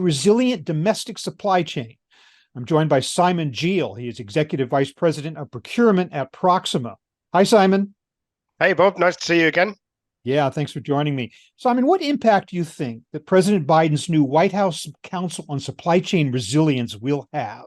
resilient domestic supply chain. I'm joined by Simon Geale. He is Executive Vice President of Procurement at Proxima. Hi, Simon. Hey, Bob. Nice to see you again. Yeah, thanks for joining me. Simon, what impact do you think that President Biden's new White House Council on Supply Chain Resilience will have?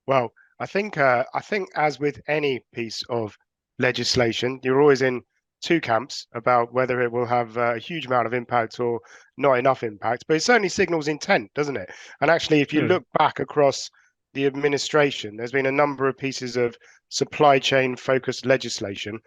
Well, I think as with any piece of legislation, you're always in two camps about whether it will have a huge amount of impact or not enough impact. But it certainly signals intent, doesn't it? And actually, if you Sure. look back across the administration, there's been a number of pieces of supply chain focused legislation,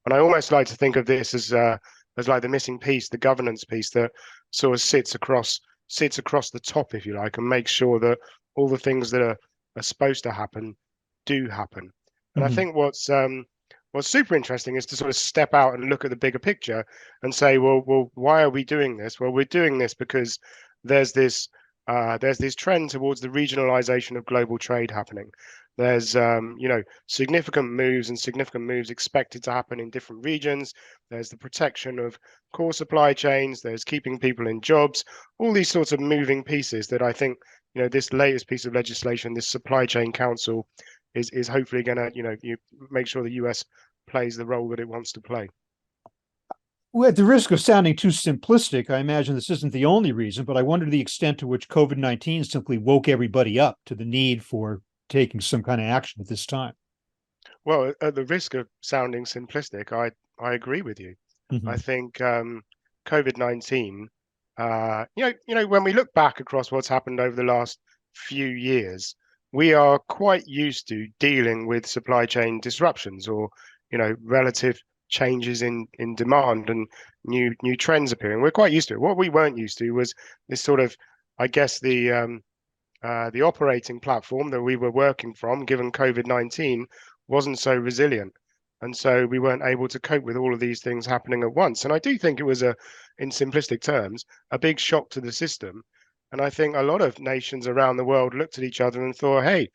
and I almost like to think of this as like the missing piece, the governance piece that sort of sits across the top, if you like, and makes sure that all the things that are supposed to happen do happen. And I Mhm. think what's super interesting is to sort of step out and look at the bigger picture and say, well, why are we doing this? Well, we're doing this because there's this there's this trend towards the regionalization of global trade happening. There's significant moves expected to happen in different regions. There's the protection of core supply chains. There's keeping people in jobs. All these sorts of moving pieces that I think this latest piece of legislation, this supply chain council, is hopefully going to you make sure the US plays the role that it wants to play. Well, at the risk of sounding too simplistic, I imagine this isn't the only reason, but I wonder the extent to which COVID-19 simply woke everybody up to the need for taking some kind of action at this time. Well, at the risk of sounding simplistic, I agree with you. I Mhm. think COVID-19, when we look back across what's happened over the last few years, we are quite used to dealing with supply chain disruptions or, relative changes in demand and new trends appearing. We're quite used to it. What we weren't used to was this sort of, I guess, the operating platform that we were working from, given COVID-19, wasn't so resilient. And so we weren't able to cope with all of these things happening at once. And I do think it was in simplistic terms, a big shock to the system. And I think a lot of nations around the world looked at each other and thought, hey,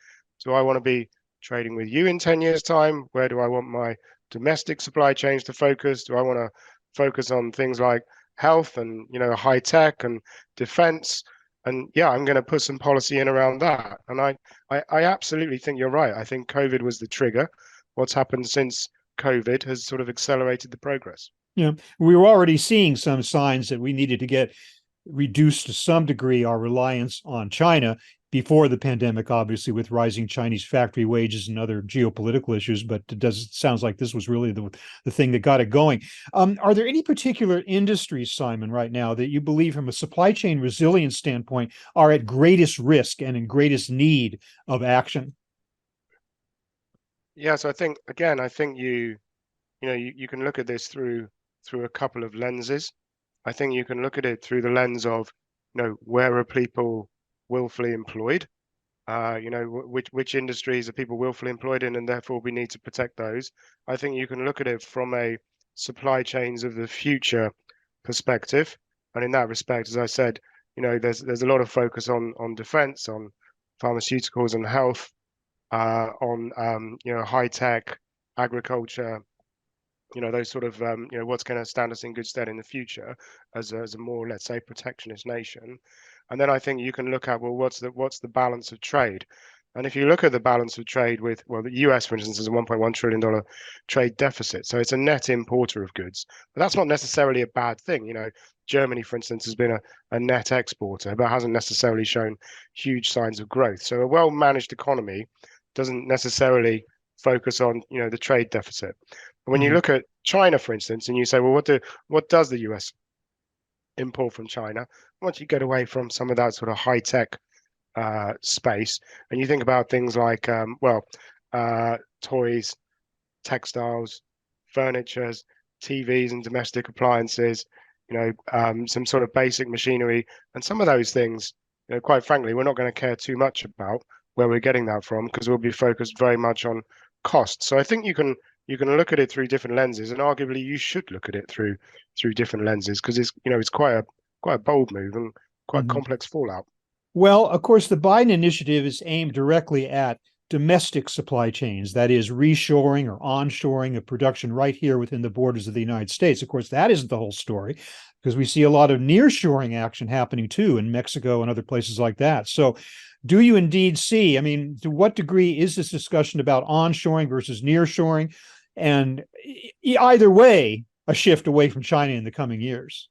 do I want to be trading with you in 10 years' time? Where do I want my domestic supply chains to focus? Do I want to focus on things like health and, high tech and defense? And yeah, I'm going to put some policy in around that. And I absolutely think you're right. I think COVID was the trigger. What's happened since COVID has sort of accelerated the progress. Yeah, we were already seeing some signs that we needed to get reduced to some degree our reliance on China before the pandemic, obviously with rising Chinese factory wages and other geopolitical issues. But it sounds like this was really the thing that got it going. Are there any particular industries, Simon, right now that you believe from a supply chain resilience standpoint are at greatest risk and in greatest need of action? Yeah, so I think again, I think you can look at this through a couple of lenses. I think you can look at it through the lens of, where are people willfully employed? Which industries are people willfully employed in, and therefore we need to protect those. I think you can look at it from a supply chains of the future perspective, and in that respect, as I said, there's a lot of focus on defense, on pharmaceuticals and health, on high tech, agriculture, those sort of what's going to stand us in good stead in the future as a more, let's say, protectionist nation. And then I think you can look at, well, what's the balance of trade? And if you look at the balance of trade with, well, the US, for instance, has a $1.1 trillion trade deficit. So it's a net importer of goods. But that's not necessarily a bad thing. Germany, for instance, has been a net exporter, but hasn't necessarily shown huge signs of growth. So a well-managed economy doesn't necessarily focus on, the trade deficit. But when you Mhm. look at China, for instance, and you say, well, what does the US import from China? Once you get away from some of that sort of high tech space, and you think about things like, toys, textiles, furniture, TVs, and domestic appliances, some sort of basic machinery, and some of those things, quite frankly, we're not going to care too much about where we're getting that from because we'll be focused very much on cost. So I think you can look at it through different lenses, and arguably you should look at it through different lenses because it's quite a bold move and quite Mhm. complex fallout. Well, of course, the Biden initiative is aimed directly at domestic supply chains, that is reshoring or onshoring of production right here within the borders of the United States. Of course, that isn't the whole story because we see a lot of nearshoring action happening too in Mexico and other places like that. So do you indeed see, I mean, to what degree is this discussion about onshoring versus nearshoring? And either way, a shift away from China in the coming years.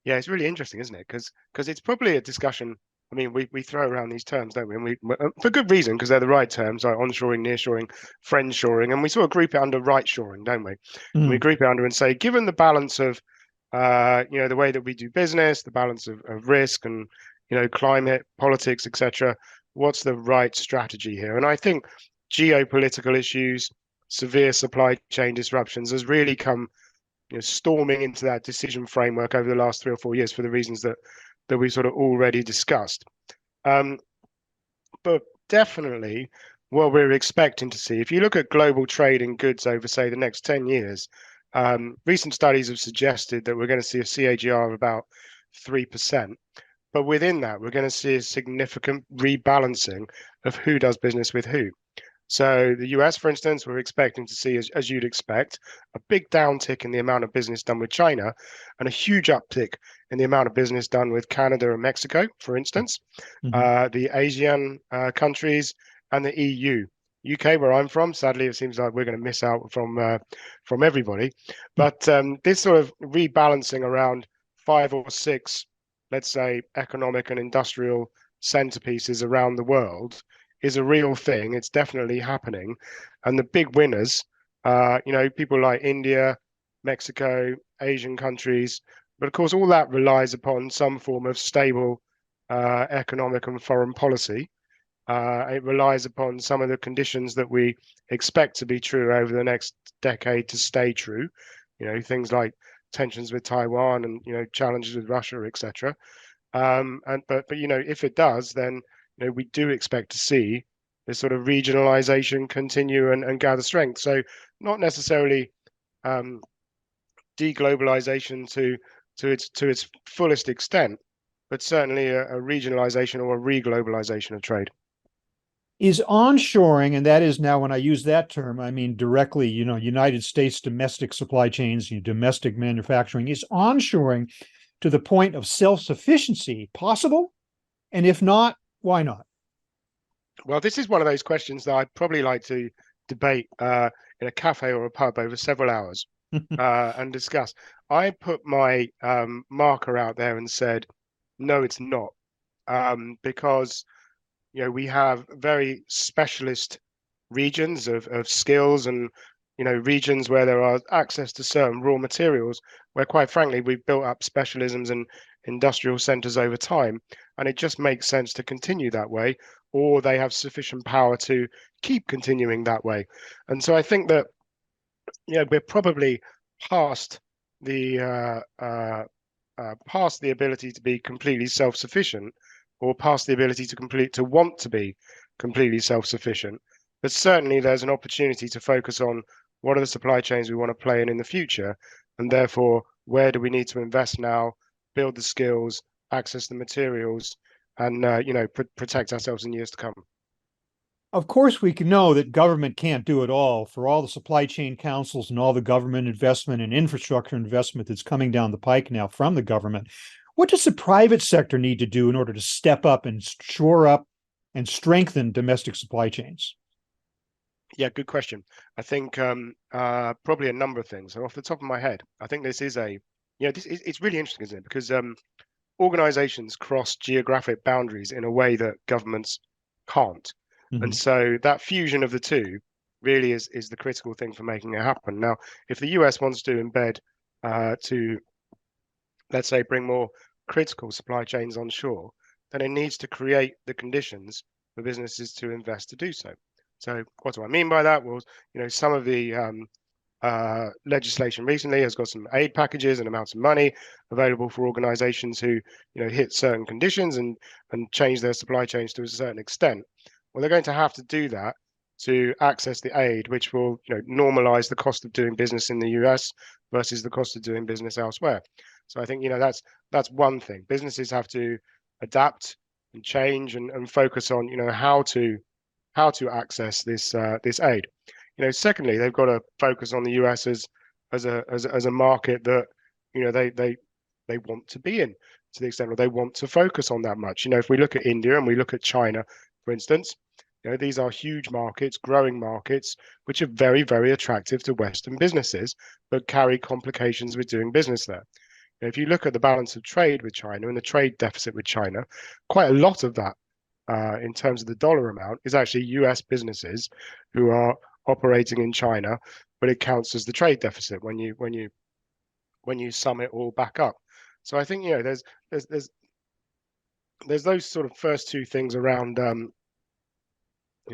Yeah, it's really interesting, isn't it? Because it's probably a discussion. I mean, we throw around these terms, don't we? And we for good reason, because they're the right terms, like onshoring, nearshoring, friendshoring, and we sort of group it under right shoring, don't we? And we group it under and say, given the balance of, the way that we do business, the balance of risk and, climate, politics, etc., what's the right strategy here? And I think geopolitical issues, severe supply chain disruptions has really come storming into that decision framework over the last 3 or 4 years for the reasons that we've sort of already discussed. But definitely what we're expecting to see, if you look at global trade in goods over, say, the next 10 years, recent studies have suggested that we're going to see a CAGR of about 3%. But within that, we're going to see a significant rebalancing of who does business with who. So the US, for instance, we're expecting to see, as you'd expect, a big downtick in the amount of business done with China and a huge uptick in the amount of business done with Canada and Mexico, for instance, the Asian countries and the EU. UK, where I'm from, sadly, it seems like we're going to miss out from everybody. But this sort of rebalancing around 5 or 6, let's say, economic and industrial centerpieces around the world is a real thing. It's definitely happening. And the big winners, people like India, Mexico, Asian countries. But of course, all that relies upon some form of stable economic and foreign policy. It relies upon some of the conditions that we expect to be true over the next decade to stay true. Things like tensions with Taiwan and, challenges with Russia, etc. But if it does, then we do expect to see this sort of regionalization continue and gather strength. So not necessarily deglobalization to its fullest extent, but certainly a regionalization or a reglobalization of trade. Is onshoring, and that is now when I use that term, I mean directly, United States domestic supply chains, domestic manufacturing, is onshoring to the point of self-sufficiency possible? And if not, why not? Well, this is one of those questions that I'd probably like to debate in a cafe or a pub over several hours and discuss. I put my marker out there and said, no, it's not, because we have very specialist regions of skills and regions where there are access to certain raw materials where, quite frankly, we've built up specialisms and industrial centers over time, and it just makes sense to continue that way, or they have sufficient power to keep continuing that way. And so I think that we're probably past the past the ability to be completely self-sufficient, or past the ability to want to be completely self-sufficient. But certainly there's an opportunity to focus on what are the supply chains we want to play in the future, and therefore where do we need to invest now, build the skills, access the materials, and protect ourselves in years to come. Of course, we can know that government can't do it all. For all the supply chain councils and all the government investment and infrastructure investment that's coming down the pike now from the government, what does the private sector need to do in order to step up and shore up and strengthen domestic supply chains? Yeah, good question. I think probably a number of things. So off the top of my head, I think this is it's really interesting, isn't it? Because organizations cross geographic boundaries in a way that governments can't. And so that fusion of the two really is the critical thing for making it happen. Now, if the US wants to embed to, let's say, bring more critical supply chains onshore, then it needs to create the conditions for businesses to invest to do so. So what do I mean by that? Well, some of the legislation recently has got some aid packages and amounts of money available for organizations who hit certain conditions and change their supply chains to a certain extent. Well, they're going to have to do that to access the aid, which will normalize the cost of doing business in the US versus the cost of doing business elsewhere. So I think that's one thing. Businesses have to adapt and change and focus on how to access this aid. Secondly, they've got to focus on the US as a market that they want to be in, to the extent that they want to focus on that much. If we look at India and we look at China, for instance, these are huge markets, growing markets, which are very, very attractive to Western businesses, but carry complications with doing business there. If you look at the balance of trade with China and the trade deficit with China, quite a lot of that, in terms of the dollar amount, is actually US businesses who are operating in China, but it counts as the trade deficit when you sum it all back up. So I think there's those sort of first two things around.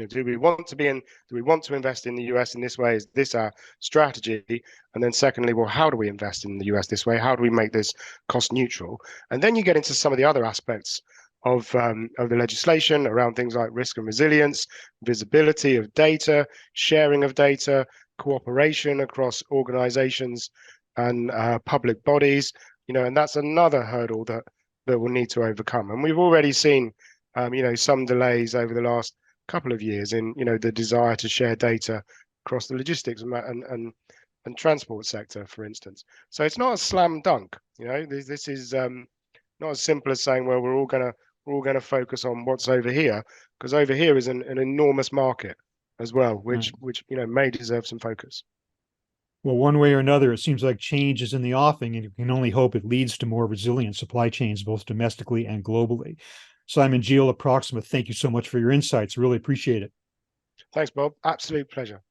Do we want to invest in the US in this way? Is this our strategy? And then secondly, well, how do we invest in the US this way? How do we make this cost neutral? And then you get into some of the other aspects of the legislation around things like risk and resilience, visibility of data, sharing of data, cooperation across organizations and public bodies, and that's another hurdle that we'll need to overcome. And we've already seen, some delays over the last couple of years in, the desire to share data across the logistics and transport sector, for instance. So it's not a slam dunk. This is not as simple as saying, well, we're all gonna focus on what's over here, because over here is an enormous market as well, which may deserve some focus. Well, one way or another, it seems like change is in the offing, and you can only hope it leads to more resilient supply chains, both domestically and globally. Simon Geale of Proxima, thank you so much for your insights. Really appreciate it. Thanks, Bob. Absolute pleasure.